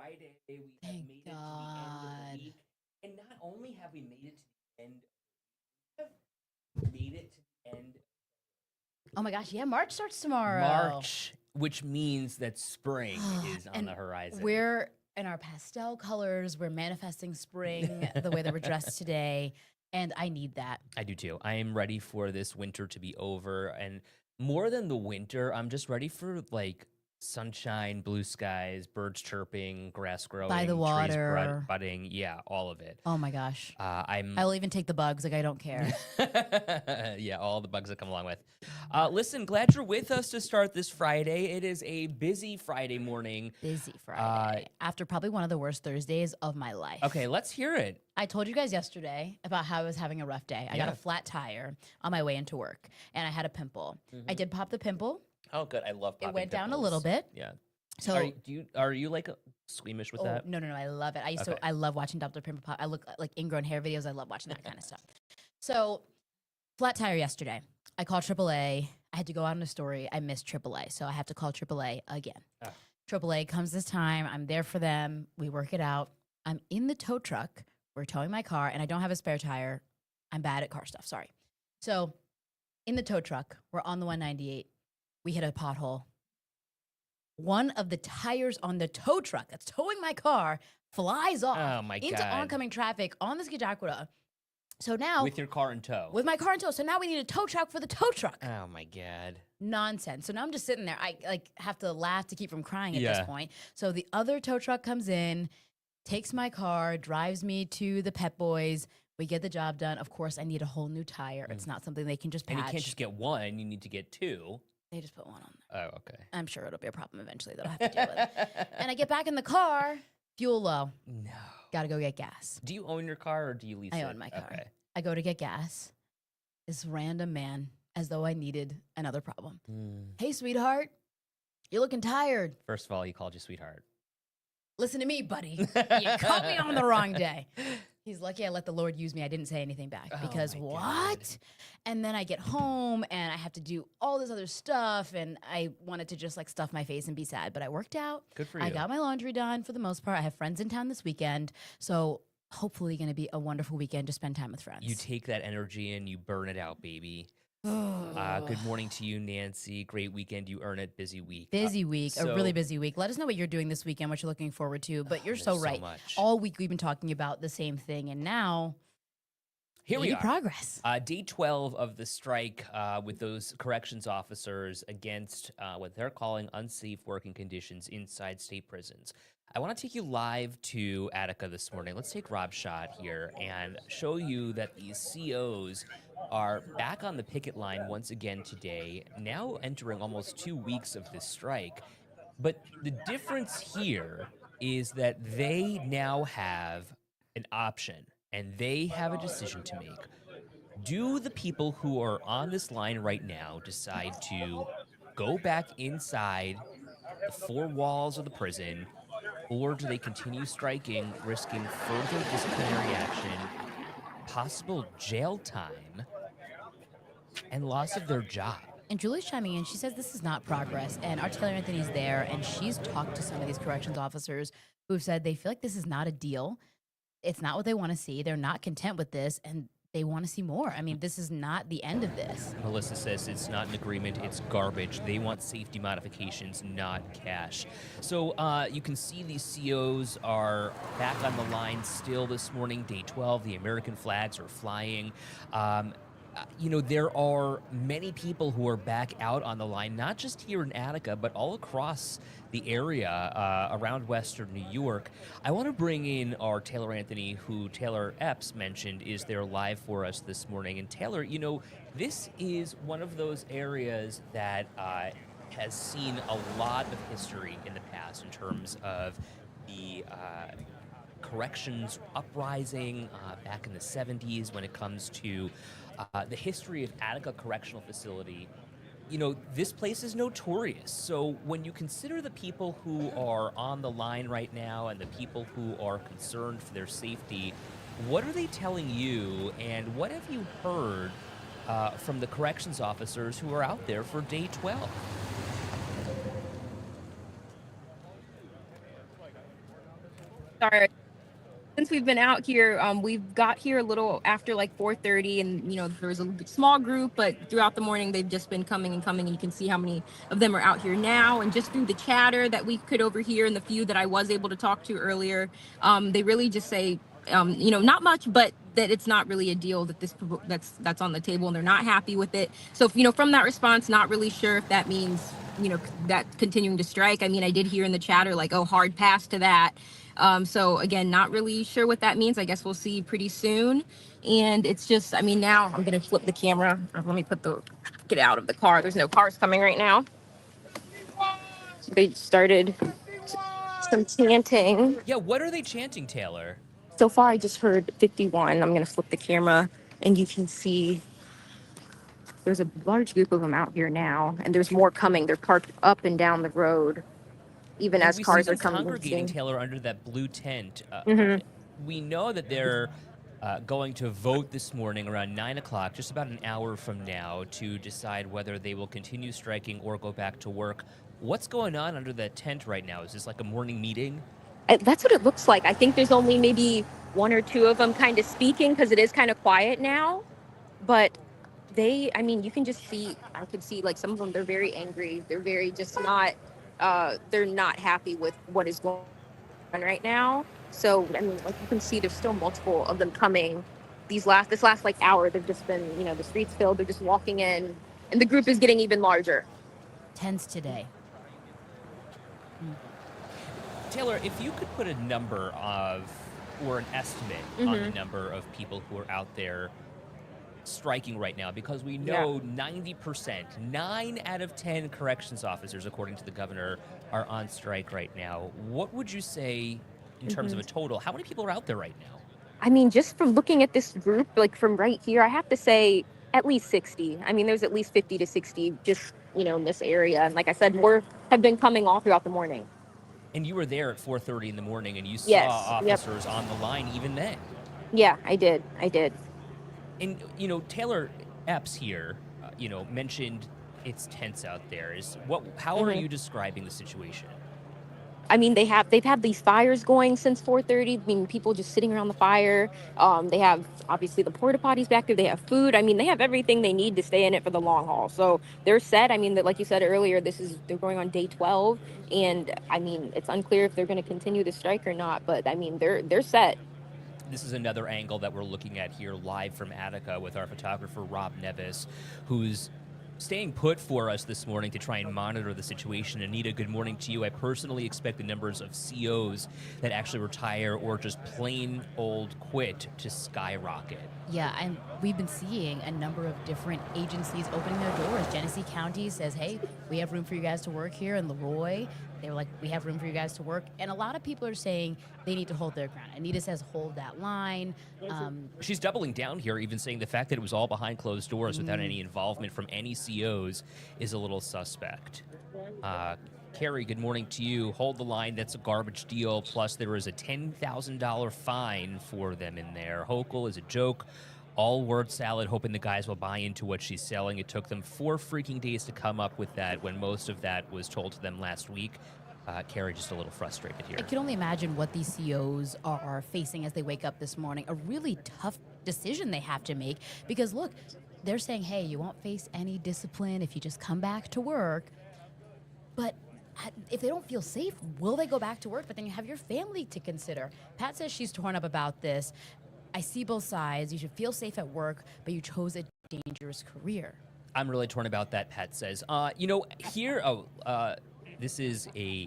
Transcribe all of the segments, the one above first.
Friday. We have Thank made it to the end of God. the week. And not only have we made it to the end of the week, we have made it to the end Oh my gosh, yeah, March starts tomorrow. March, which means that spring is on And the horizon. we're in our pastel colors. We're manifesting spring the way that we're dressed today. And I need that. I do too. I am ready for this winter to be over. And more than the winter, I'm just ready for like sunshine, blue skies, birds chirping, grass growing, By the trees water. budding. Yeah, all of it. Oh my gosh. I'm I will even take the bugs. Like, I don't care. yeah, all the bugs that come along with. Listen, glad you're with us to start this Friday. It is a busy Friday morning. Busy Friday. After probably one of the worst Thursdays of my life. Okay, let's hear it. I told you guys yesterday about how I was having a rough day. I got Yeah. a flat tire on my way into work, and I had a pimple. I did pop the pimple. Oh, good. I love popping It went down a pimples. little bit. Yeah. So Are you like squeamish with that? no, I love it. Okay. I love watching Dr. Pimple Pop. I look like ingrown hair videos. I love watching that kind of stuff. So flat tire yesterday. I called AAA. I had to go out on a story. I missed AAA, so I have to call AAA again. Ah. AAA comes this time. I'm there for them. We work it out. I'm in the tow truck. We're towing my car, and I don't have a spare tire. I'm bad at car stuff. Sorry. So in the tow truck, we're on the 198. We hit a pothole. One of the tires on the tow truck that's towing my car flies off Oh my into God. oncoming traffic on the Skijaquara. So now, With your car in tow. with my car in tow, so now we need a tow truck for the tow truck. Oh my God. Nonsense. So now I'm just sitting there. I like have to laugh to keep from crying at Yeah. this point. So the other tow truck comes in, takes my car, drives me to the Pep Boys. We get the job done. Of course, I need a whole new tire. It's not something they can just patch. And you can't just get one, you need to get two. They just put one on there. Oh, okay. I'm sure it'll be a problem eventually that I'll have to deal with. And I get back in the car, fuel low. No. Gotta go get gas. Do you own your car or do you lease it? I own my car. Okay. I go to get gas. This random man, as though I needed another problem. Hey, sweetheart, you're looking tired. First of all, he called you sweetheart. Listen to me, buddy. You caught me on the wrong day. He's lucky I let the Lord use me. I didn't say anything back Oh because my what? God. And then I get home and I have to do all this other stuff. And I wanted to just like stuff my face and be sad, but I worked out. Good for you. I got my laundry done for the most part. I have friends in town this weekend. So hopefully going to be a wonderful weekend to spend time with friends. You take that energy and you burn it out, baby. Good morning to you, Nancy. Great weekend. You earn it. Busy week. Busy week, a so- really busy week. Let us know what you're doing this weekend, what you're looking forward to. But you're so there's so right. much. All week we've been talking about the same thing, and now Here we any are. progress. Day 12 of the strike with those corrections officers against what they're calling unsafe working conditions inside state prisons. I want to take you live to Attica this morning. Let's take Rob Schott here and show you that these COs are back on the picket line once again today, now entering almost 2 weeks of this strike. But the difference here is that they now have an option and they have a decision to make. Do the people who are on this line right now decide to go back inside the four walls of the prison, or do they continue striking, risking further disciplinary action, possible jail time, and loss of their job? And Julie's chiming in. She says this is not progress. And our Taylor Anthony's there, and she's talked to some of these corrections officers who've said they feel like this is not a deal. It's not what they want to see. They're not content with this, and they want to see more. I mean, this is not the end of this. Melissa says it's not an agreement, it's garbage. They want safety modifications, not cash. So you can see these COs are back on the line still this morning, day 12. The American flags are flying. There are many people who are back out on the line, not just here in Attica, but all across the area around Western New York. I want to bring in our Taylor Anthony, who Taylor Epps mentioned is there live for us this morning. And Taylor, this is one of those areas that has seen a lot of history in the past in terms of the corrections uprising back in the 70s when it comes to the history of Attica Correctional Facility. This place is notorious. So when you consider the people who are on the line right now and the people who are concerned for their safety, what are they telling you, and what have you heard from the corrections officers who are out there for day 12? Sorry. Since we've been out here, we've got here a little after like 4:30, and there was a small group, but throughout the morning they've just been coming and coming, and you can see how many of them are out here now. And just through the chatter that we could overhear and the few that I was able to talk to earlier, they really just say, not much, but that it's not really a deal that that's on the table, and they're not happy with it. So, from that response, not really sure if that means that continuing to strike. I mean, I did hear in the chatter like, oh, hard pass to that. So again, not really sure what that means. I guess we'll see pretty soon. And it's just, I mean, now I'm gonna flip the camera. Let me get out of the car. There's no cars coming right now. They started some chanting. Yeah, what are they chanting, Taylor? So far, I just heard 51. I'm gonna flip the camera, and you can see there's a large group of them out here now, and there's more coming. They're parked up and down the road, even And as we see cars them are coming. congregating, Taylor, under that blue tent. Mhm. We know that they're going to vote this morning around 9 o'clock, just about an hour from now, to decide whether they will continue striking or go back to work. What's going on under that tent right now? Is this like a morning meeting? That's what it looks like. I think there's only maybe one or two of them kind of speaking because it is kind of quiet now. But I mean, you can just see, I could see like some of them, they're very angry. They're very just not, they're not happy with what is going on right now. So, I mean, like you can see, there's still multiple of them coming. This last like hour, they've just been, the streets filled. They're just walking in, and the group is getting even larger. Tense today. Taylor, if you could put a number or an estimate on the number of people who are out there striking right now, because we know 90%, 9 out of 10 corrections officers, according to the governor, are on strike right now. What would you say in terms of a total? How many people are out there right now? I mean, just from looking at this group, like from right here, I have to say at least 60. I mean, there's at least 50 to 60 just, in this area. And like I said, more have been coming all throughout the morning. And you were there at 4:30 in the morning, and you saw Yes, officers on the line even then. Yeah, I did. And, Taylor Epps here, mentioned it's tense out there. How are you describing the situation? I mean, they've had these fires going since 4:30. I mean, people just sitting around the fire. They have obviously the porta potties back there. They have food. I mean, they have everything they need to stay in it for the long haul. So they're set. I mean, that like you said earlier, they're going on day 12, and I mean, it's unclear if they're going to continue the strike or not. But I mean, they're set. This is another angle that we're looking at here live from Attica with our photographer, Rob Nevis, who's staying put for us this morning to try and monitor the situation. Anita, good morning to you. I personally expect the numbers of COs that actually retire or just plain old quit to skyrocket. Yeah, and we've been seeing a number of different agencies opening their doors. Genesee County says, hey, we have room for you guys to work here. And Leroy, they were like, we have room for you guys to work. And a lot of people are saying they need to hold their ground. Anita says, hold that line. She's doubling down here, even saying the fact that it was all behind closed doors without any involvement from any COs is a little suspect. Carrie, good morning to you. Hold the line. That's a garbage deal. Plus, there is a $10,000 fine for them in there. Hochul is a joke. All word salad, hoping the guys will buy into what she's selling. It took them 4 freaking days to come up with that when most of that was told to them last week. Carrie, just a little frustrated here. I can only imagine what these COs are facing as they wake up this morning. A really tough decision they have to make because, look, they're saying, hey, you won't face any discipline if you just come back to work. But if they don't feel safe, will they go back to work? But then you have your family to consider. Pat says she's torn up about this. I see both sides. You should feel safe at work, but you chose a dangerous career. I'm really torn about that, Pat says. This is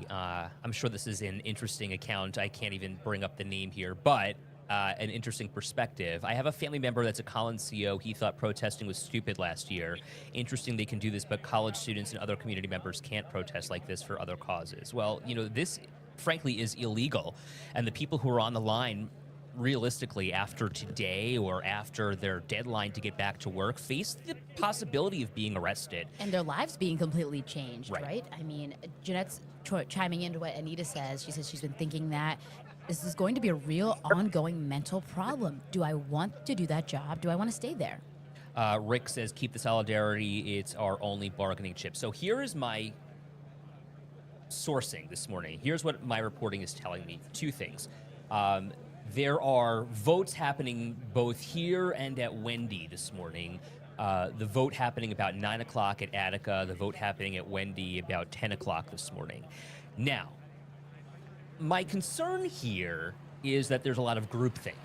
I'm sure this is an interesting account. I can't even bring up the name here, but an interesting perspective. I have a family member that's a Collins CO. He thought protesting was stupid last year. Interesting they can do this, but college students and other community members can't protest like this for other causes. Well, this, frankly, is illegal. And the people who are on the line, realistically, after today or after their deadline to get back to work, face the possibility of being arrested. And their lives being completely changed, right? I mean, Jeanette's chiming into what Anita says. She says she's been thinking that this is going to be a real ongoing mental problem. Do I want to do that job? Do I want to stay there? Rick says, keep the solidarity. It's our only bargaining chip. So here is my sourcing this morning. Here's what my reporting is telling me. 2 things. There are votes happening both here and at Wendy this morning. The vote happening about 9 o'clock at Attica, the vote happening at Wendy about 10 o'clock this morning. Now, my concern here is that there's a lot of groupthink.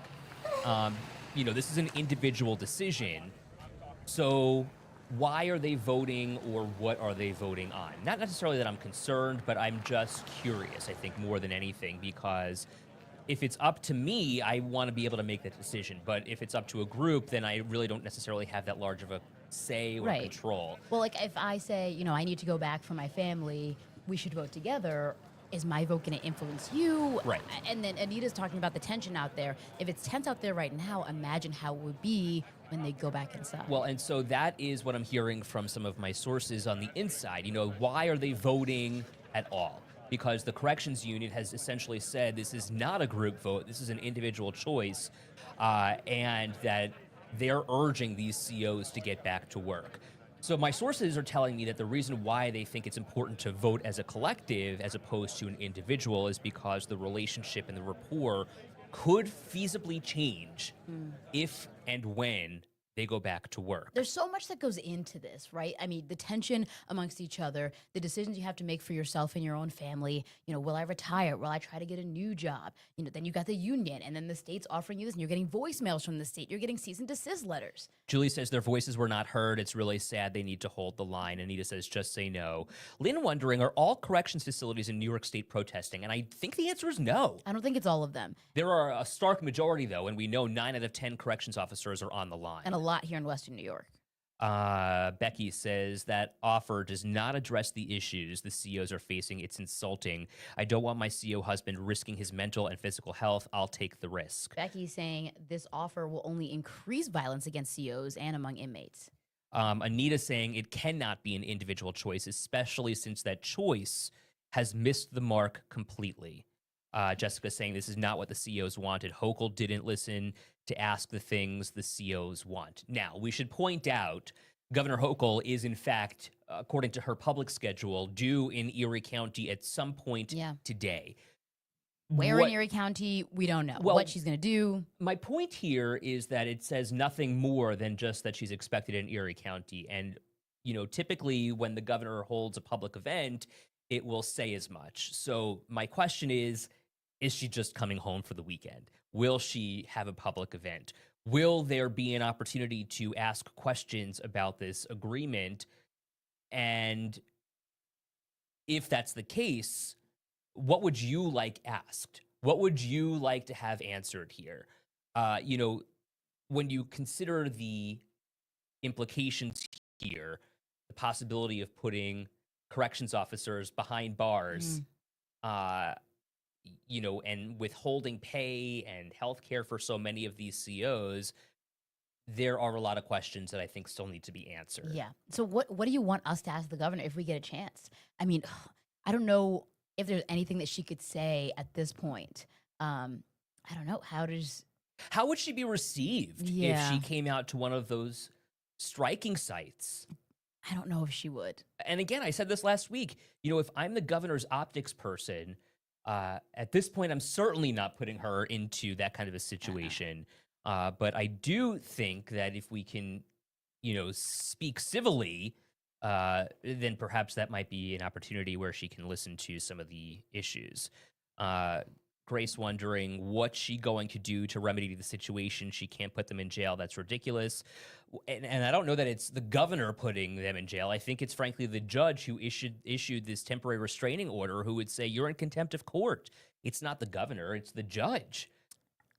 This is an individual decision. So why are they voting, or what are they voting on? Not necessarily that I'm concerned, but I'm just curious, I think, more than anything, because if it's up to me, I want to be able to make that decision. But if it's up to a group, then I really don't necessarily have that large of a say or Right. control. Well, like if I say, I need to go back for my family, we should vote together. Is my vote going to influence you? Right. And then Anita's talking about the tension out there. If it's tense out there right now, imagine how it would be when they go back inside. Well, and so that is what I'm hearing from some of my sources on the inside. Why are they voting at all? Because the corrections unit has essentially said this is not a group vote, this is an individual choice, and that they're urging these COs to get back to work. So my sources are telling me that the reason why they think it's important to vote as a collective as opposed to an individual is because the relationship and the rapport could feasibly change if and when they go back to work. There's so much that goes into this, right? I mean, the tension amongst each other, the decisions you have to make for yourself and your own family. Will I retire? Will I try to get a new job? Then you got the union, and then the state's offering you this, and you're getting voicemails from the state. You're getting cease and desist letters. Julie says their voices were not heard. It's really sad. They need to hold the line. Anita says just say no. Lynn wondering, are all corrections facilities in New York State protesting? And I think the answer is no. I don't think it's all of them. There are a stark majority, though, and we know 9 out of 10 corrections officers are on the line. And a lot here in Western New York. Becky says that offer does not address the issues the COs are facing. It's insulting. I don't want my CO husband risking his mental and physical health. I'll take the risk. Becky's saying this offer will only increase violence against COs and among inmates. Anita saying it cannot be an individual choice, especially since that choice has missed the mark completely. Jessica saying this is not what the COs wanted. Hochul didn't listen to ask the things the COs want. Now, we should point out Governor Hochul is, in fact, according to her public schedule, due in Erie County at some point today. Where in Erie County, we don't know what she's going to do. My point here is that it says nothing more than just that she's expected in Erie County. And, typically when the governor holds a public event, it will say as much. So my question is she just coming home for the weekend? Will she have a public event? Will there be an opportunity to ask questions about this agreement? And if that's the case, what would you like asked? What would you like to have answered here? When you consider the implications here, the possibility of putting corrections officers behind bars, and withholding pay and health care for so many of these COs, there are a lot of questions that I think still need to be answered. Yeah. So what do you want us to ask the governor if we get a chance? I mean, I don't know if there's anything that she could say at this point. I don't know. How would she be received if she came out to one of those striking sites? I don't know if she would. And again, I said this last week, if I'm the governor's optics person, at this point, I'm certainly not putting her into that kind of a situation. But I do think that if we can, speak civilly, then perhaps that might be an opportunity where she can listen to some of the issues. Grace wondering what's she going to do to remedy the situation. She can't put them in jail. That's ridiculous. And I don't know that it's the governor putting them in jail. I think it's frankly the judge who issued this temporary restraining order who would say you're in contempt of court. It's not the governor, it's the judge.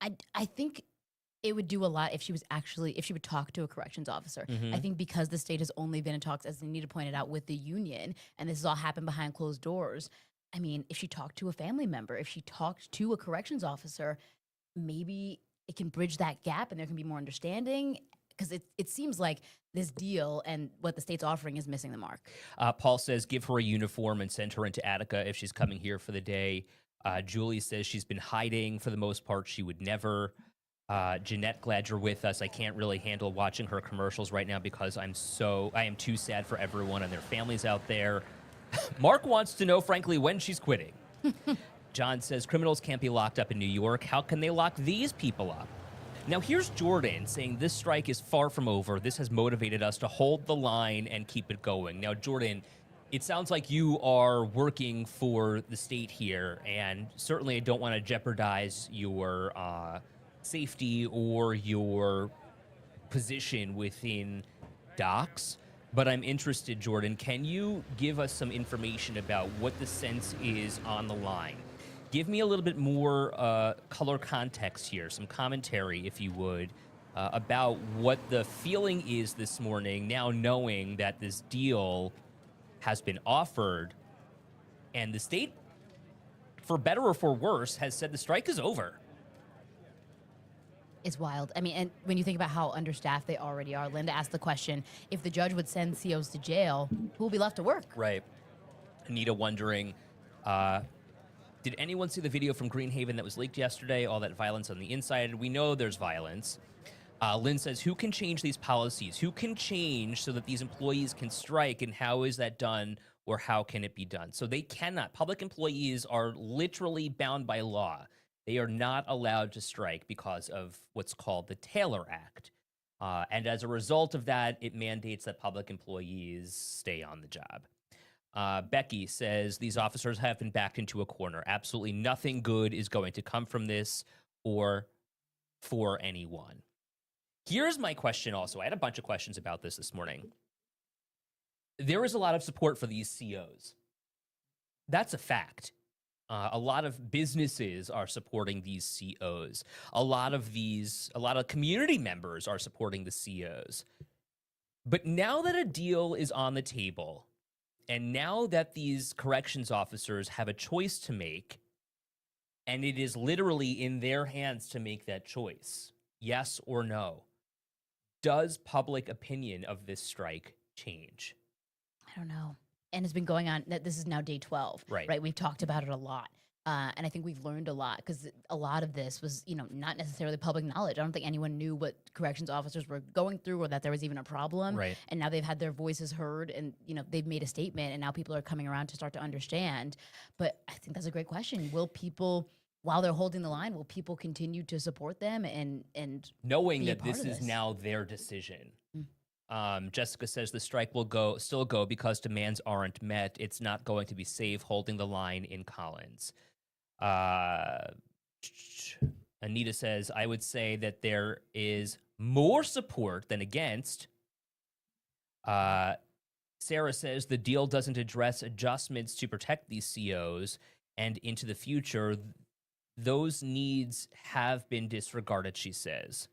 I think it would do a lot if she would talk to a corrections officer. I think because the state has only been in talks, as Anita pointed out, with the union, and this has all happened behind closed doors. I mean, if she talked to a family member, if she talked to a corrections officer, maybe it can bridge that gap and there can be more understanding, because it seems like this deal and what the state's offering is missing the mark. Paul says give her a uniform and send her into Attica if she's coming here for the day. Julie says she's been hiding for the most part. She would never. Jeanette, glad you're with us. I can't really handle watching her commercials right now because I am too sad for everyone and their families out there. Mark wants to know, frankly, when she's quitting. John says criminals can't be locked up in New York. How can they lock these people up? Now, here's Jordan saying this strike is far from over. This has motivated us to hold the line and keep it going. Now, Jordan, it sounds like you are working for the state here, and certainly I don't want to jeopardize your safety or your position within docs. But I'm interested, Jordan, can you give us some information about what the sense is on the line? Give me a little bit more color context here, some commentary, if you would, about what the feeling is this morning, now knowing that this deal has been offered and the state, for better or for worse, has said the strike is over. It's wild. I mean, and when you think about how understaffed they already are, Linda asked the question, if the judge would send COs to jail, who will be left to work? Right. Anita wondering, did anyone see the video from Greenhaven that was leaked yesterday? All that violence on the inside. We know there's violence. Lynn says, who can change these policies? Who can change so that these employees can strike? And how is that done, or how can it be done? So they cannot. Public employees are literally bound by law. They are not allowed to strike because of what's called the Taylor Act. And as a result of that, it mandates that public employees stay on the job. Becky says these officers have been backed into a corner. Absolutely nothing good is going to come from this or for anyone. Here's my question also. I had a bunch of questions about this morning. There is a lot of support for these COs. That's a fact. A lot of businesses are supporting these COs. A lot of community members are supporting the COs. But now that a deal is on the table, and now that these corrections officers have a choice to make, and it is literally in their hands to make that choice, yes or no, does public opinion of this strike change? I don't know. And it's been going on. This is now day 12, right? We've talked about it a lot. And I think we've learned a lot because a lot of this was, not necessarily public knowledge. I don't think anyone knew what corrections officers were going through or that there was even a problem. Right. And now they've had their voices heard and, they've made a statement and now people are coming around to start to understand. But I think that's a great question. Will people, while they're holding the line, will people continue to support them and knowing that this is now their decision? Jessica says the strike will still go because demands aren't met. It's not going to be safe holding the line in Collins. Anita says, I would say that there is more support than against. Sarah says the deal doesn't address adjustments to protect these COs, and into the future, those needs have been disregarded, she says.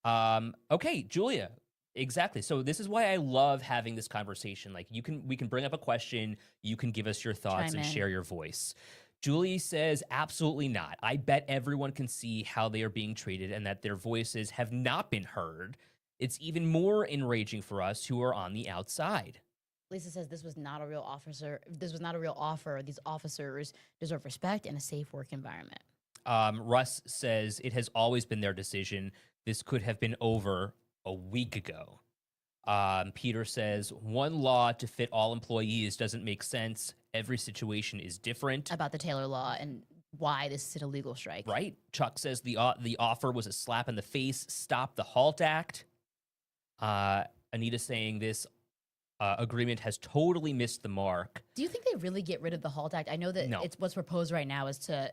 Okay, Julia. Exactly. So this is why I love having this conversation. Like we can bring up a question, you can give us your thoughts and share your voice. Julie says, absolutely not. I bet everyone can see how they are being treated and that their voices have not been heard. It's even more enraging for us who are on the outside. Lisa says this was not a real officer. This was not a real offer. These officers deserve respect and a safe work environment. Russ says it has always been their decision. This could have been over a week ago. Peter says one law to fit all employees doesn't make sense. Every situation is different. About the Taylor law and why this is an illegal strike. Right. Chuck says the offer was a slap in the face. Stop the HALT Act. Anita saying this agreement has totally missed the mark. Do you think they really get rid of the HALT Act? I know that it's what's proposed right now is to,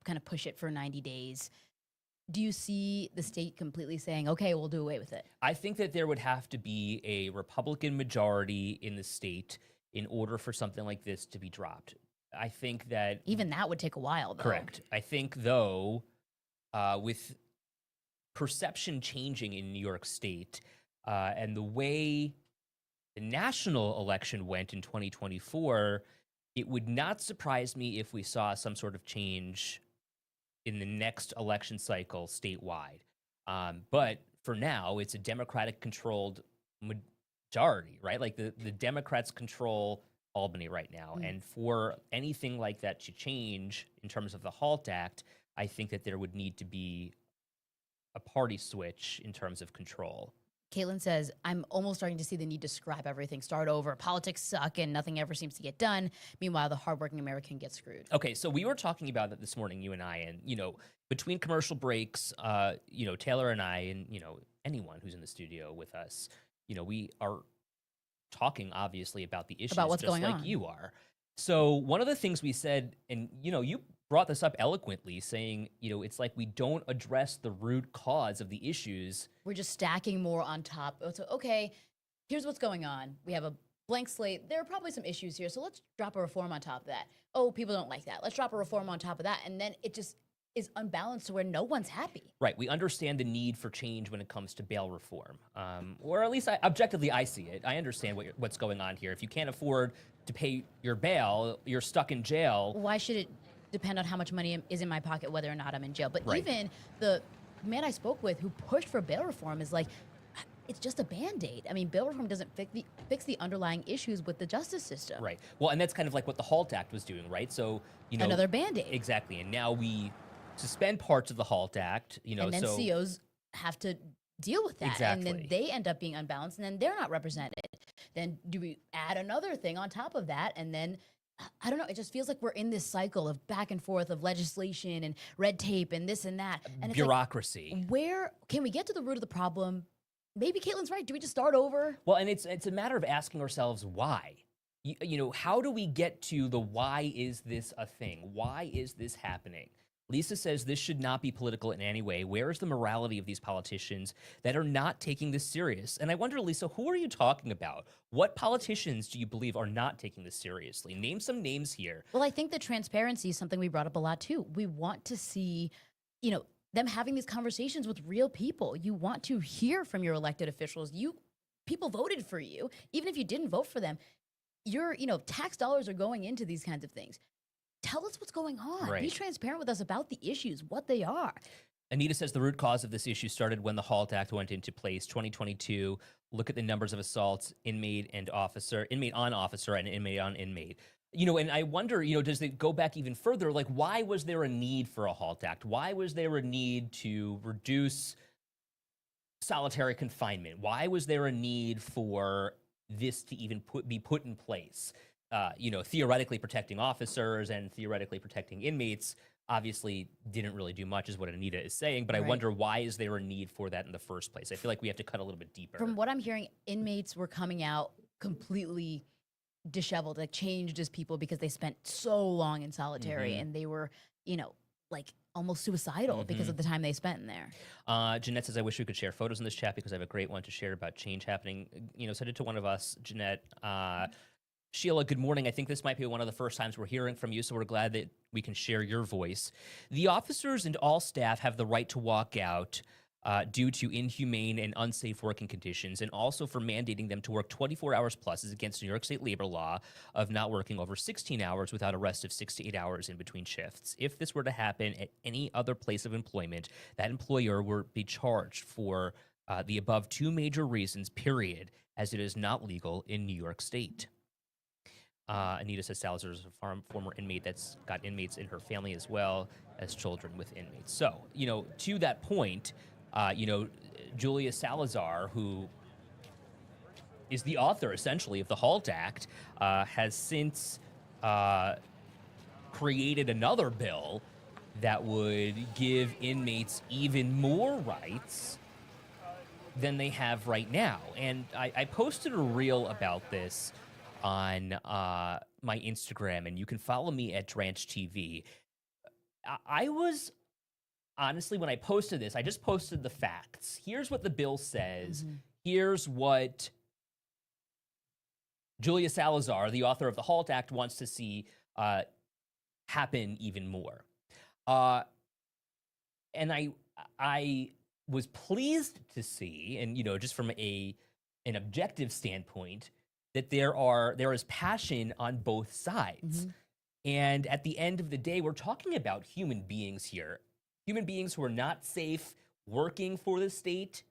kind of push it for 90 days. Do you see the state completely saying, okay, we'll do away with it? I think that there would have to be a Republican majority in the state in order for something like this to be dropped. I think that... Even that would take a while, though. Correct. I think, though, with perception changing in New York State and the way the national election went in 2024, it would not surprise me if we saw some sort of change in the next election cycle statewide. But for now, it's a Democratic-controlled majority, right? Like the Democrats control Albany right now. And for anything like that to change in terms of the HALT Act, I think that there would need to be a party switch in terms of control. Caitlin says, I'm almost starting to see the need to scrap everything, start over. Politics suck and nothing ever seems to get done. Meanwhile, the hardworking American gets screwed. Okay, so we were talking about that this morning, you and I, and, between commercial breaks, Taylor and I, and, anyone who's in the studio with us, we are talking obviously about the issues About what's just going like on. you are. So one of the things we said, and, you brought this up eloquently, saying, it's like we don't address the root cause of the issues. We're just stacking more on top. So, okay, here's what's going on. We have a blank slate. There are probably some issues here. So let's drop a reform on top of that. Oh, people don't like that. Let's drop a reform on top of that. And then it just is unbalanced to where no one's happy. Right. We understand the need for change when it comes to bail reform. Or at least objectively, I see it. I understand what's going on here. If you can't afford to pay your bail, you're stuck in jail. Why should it depend on how much money is in my pocket, whether or not I'm in jail? But Right. even the man I spoke with who pushed for bail reform is like, it's just a Band-Aid. I mean, bail reform doesn't fix the underlying issues with the justice system. Right. Well, and that's kind of like what the HALT Act was doing, right? So, Another Band-Aid. Exactly. And now we suspend parts of the HALT Act, And then so COs have to deal with that. And Exactly. then they end up being unbalanced, and then they're not represented. Then do we add another thing on top of that? And then, I don't know, it just feels like we're in this cycle of back and forth of legislation and red tape and this and that. And it's like, bureaucracy. where can we get to the root of the problem? Maybe Caitlin's right. Do we just start over? Well, and it's a matter of asking ourselves why. How do we get to the why is this a thing? Why is this happening? Lisa says this should not be political in any way. Where is the morality of these politicians that are not taking this serious? And I wonder, Lisa, who are you talking about? What politicians do you believe are not taking this seriously? Name some names here. Well, I think that transparency is something we brought up a lot too. We want to see, them having these conversations with real people. You want to hear from your elected officials. People voted for you. Even if you didn't vote for them, your, tax dollars are going into these kinds of things. Tell us what's going on. Be Right. transparent with us about the issues, what they are. Anita says the root cause of this issue started when the HALT Act went into place, 2022. Look at the numbers of assaults, inmate on officer, and inmate on inmate. And I wonder, does it go back even further? Like, why was there a need for a HALT Act? Why was there a need to reduce solitary confinement? Why was there a need for this to even be put in place? Theoretically protecting officers and theoretically protecting inmates obviously didn't really do much, is what Anita is saying. But I Right. wonder, why is there a need for that in the first place? I feel like we have to cut a little bit deeper. From what I'm hearing, inmates were coming out completely disheveled, like changed as people because they spent so long in solitary Mhm. and they were, like almost suicidal because Mhm. of the time they spent in there. Jeanette says, I wish we could share photos in this chat because I have a great one to share about change happening. Send it to one of us, Jeanette. Sheila, good morning. I think this might be one of the first times we're hearing from you, so we're glad that we can share your voice. The officers and all staff have the right to walk out due to inhumane and unsafe working conditions, and also for mandating them to work 24 hours plus is against New York State labor law of not working over 16 hours without a rest of 6 to 8 hours in between shifts. If this were to happen at any other place of employment, that employer would be charged for the above two major reasons, period, as it is not legal in New York State. Anita says Salazar is a former inmate that's got inmates in her family as well as children with inmates. So, to that point, Julia Salazar, who is the author essentially of the HALT Act, has since created another bill that would give inmates even more rights than they have right now. And I posted a reel about this on my Instagram, and you can follow me at Dranch TV. I was honestly, when I posted this, I just posted the facts. Here's what the bill says. Mhm. Here's what Julia Salazar, the author of the HALT Act, wants to see happen even more. And I was pleased to see, and just from an objective standpoint, that there is passion on both sides. Mhm. And at the end of the day, we're talking about human beings here. Human beings who are not safe working for the state,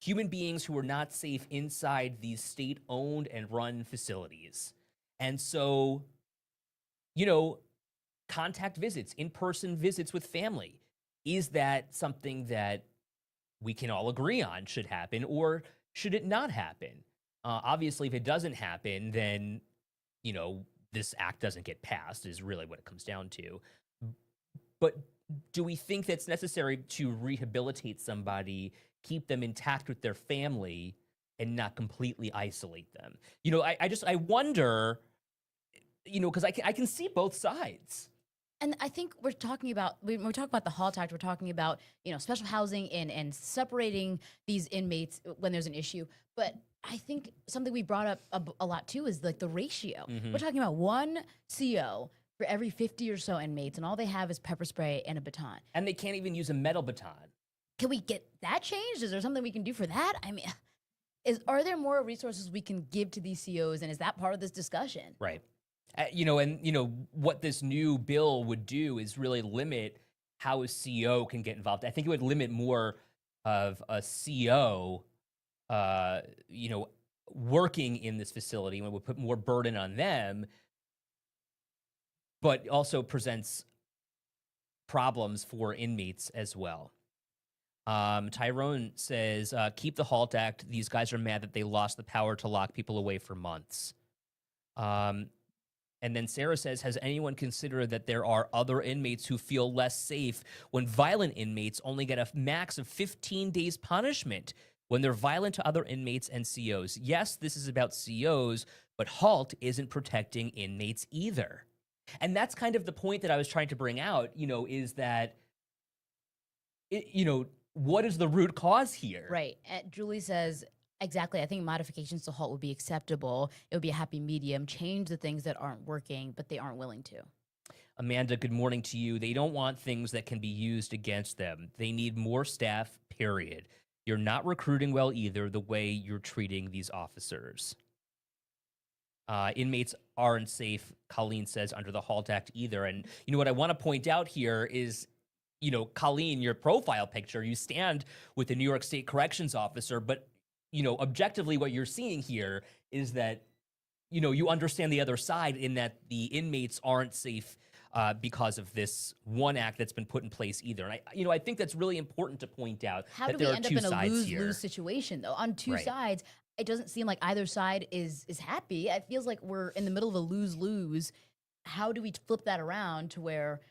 human beings who are not safe inside these state-owned and run facilities. And so, contact visits, in-person visits with family, is that something that we can all agree on should happen? Or should it not happen? Obviously, if it doesn't happen, then, this act doesn't get passed, is really what it comes down to. But do we think that's necessary to rehabilitate somebody, keep them intact with their family, and not completely isolate them? I wonder, because I can see both sides. And I think we're talking about, when we talk about the HALT Act, we're talking about, special housing and separating these inmates when there's an issue. But I think something we brought up a lot too is like the ratio. We're talking about one CO for every 50 or so inmates, and all they have is pepper spray and a baton. And they can't even use a metal baton. Can we get that changed? Is there something we can do for that? I mean, are there more resources we can give to these COs, and is that part of this discussion? Right. What this new bill would do is really limit how a CO can get involved. I think it would limit more of a CO, working in this facility, and it would put more burden on them, but also presents problems for inmates as well. Tyrone says, keep the HALT Act. These guys are mad that they lost the power to lock people away for months. And then Sarah says, has anyone considered that there are other inmates who feel less safe when violent inmates only get a max of 15 days punishment when they're violent to other inmates and COs? Yes, this is about COs, but HALT isn't protecting inmates either. And that's kind of the point that I was trying to bring out, is that, what is the root cause here? Right. Julie says, exactly. I think modifications to HALT would be acceptable. It would be a happy medium. Change the things that aren't working, but they aren't willing to. Amanda, good morning to you. They don't want things that can be used against them. They need more staff, period. You're not recruiting well either, the way you're treating these officers. Inmates aren't safe, Colleen says, under the HALT Act either. And what I want to point out here is, Colleen, your profile picture, you stand with the New York State Corrections Officer, but objectively what you're seeing here is that, you understand the other side in that the inmates aren't safe because of this one act that's been put in place either. And I think that's really important to point out. How that do we there are end up two in a sides here. lose-lose situation, though? On two Right. sides, it doesn't seem like either side is happy. It feels like we're in the middle of a lose-lose. How do we flip that around to where,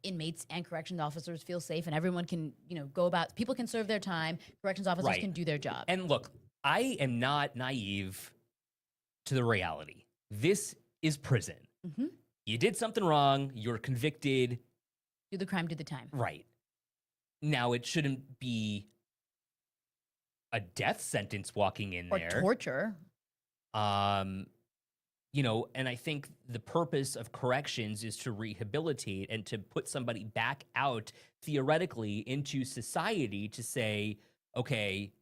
inmates and corrections officers feel safe and everyone can, go about, people can serve their time, corrections officers Right. can do their job. And look, I am not naive to the reality. This is prison. Mm-hmm. You did something wrong. You're convicted. Do the crime, do the time. Right. Now, it shouldn't be a death sentence walking in Or there. torture. And I think the purpose of corrections is to rehabilitate and to put somebody back out theoretically into society to say, okay,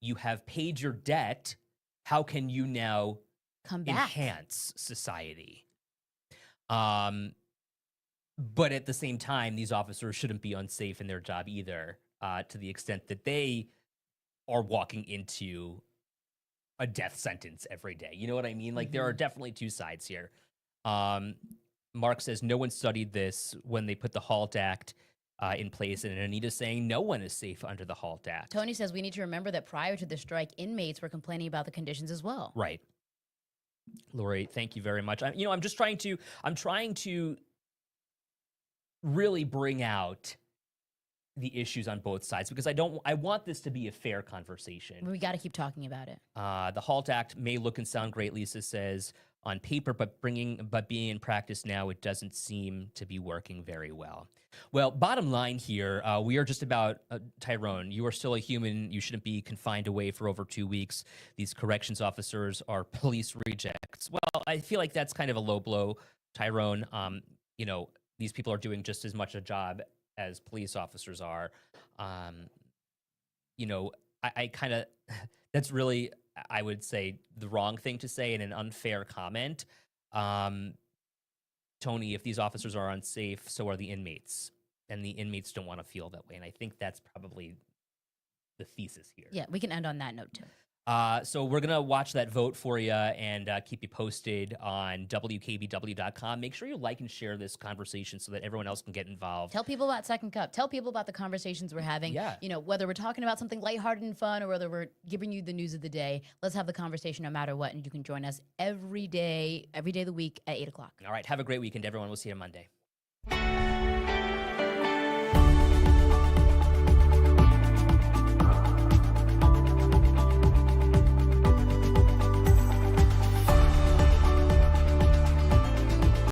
you have paid your debt. How can you now Come back. enhance society? But at the same time, these officers shouldn't be unsafe in their job either, to the extent that they are walking into a death sentence every day. You know what I mean? Like, there are definitely two sides here. Mark says no one studied this when they put the HALT Act in place, and Anita's saying no one is safe under the HALT Act. Tony says we need to remember that prior to the strike, inmates were complaining about the conditions as well. Right. Lori, thank you very much. I'm trying to really bring out the issues on both sides because I want this to be a fair conversation. We got to keep talking about it. The HALT Act may look and sound great, Lisa says, on paper, but being in practice now, it doesn't seem to be working very well. Well, bottom line here, we are just about, Tyrone, you are still a human. You shouldn't be confined away for over 2 weeks. These corrections officers are police rejects. Well, I feel like that's kind of a low blow, Tyrone. These people are doing just as much a job as police officers are. I kind of, that's really, I would say, the wrong thing to say and an unfair comment. Tony, if these officers are unsafe, so are the inmates. And the inmates don't want to feel that way. And I think that's probably the thesis here. Yeah, we can end on that note too. So we're gonna watch that vote for you and keep you posted on WKBW.com. Make sure you like and share this conversation so that everyone else can get involved. Tell people about Second Cup. Tell people about the conversations we're having. Yeah. You know, whether we're talking about something lighthearted and fun or whether we're giving you the news of the day, let's have the conversation no matter what. And you can join us every day of the week at 8 o'clock. All right. Have a great weekend, everyone. We'll see you on Monday.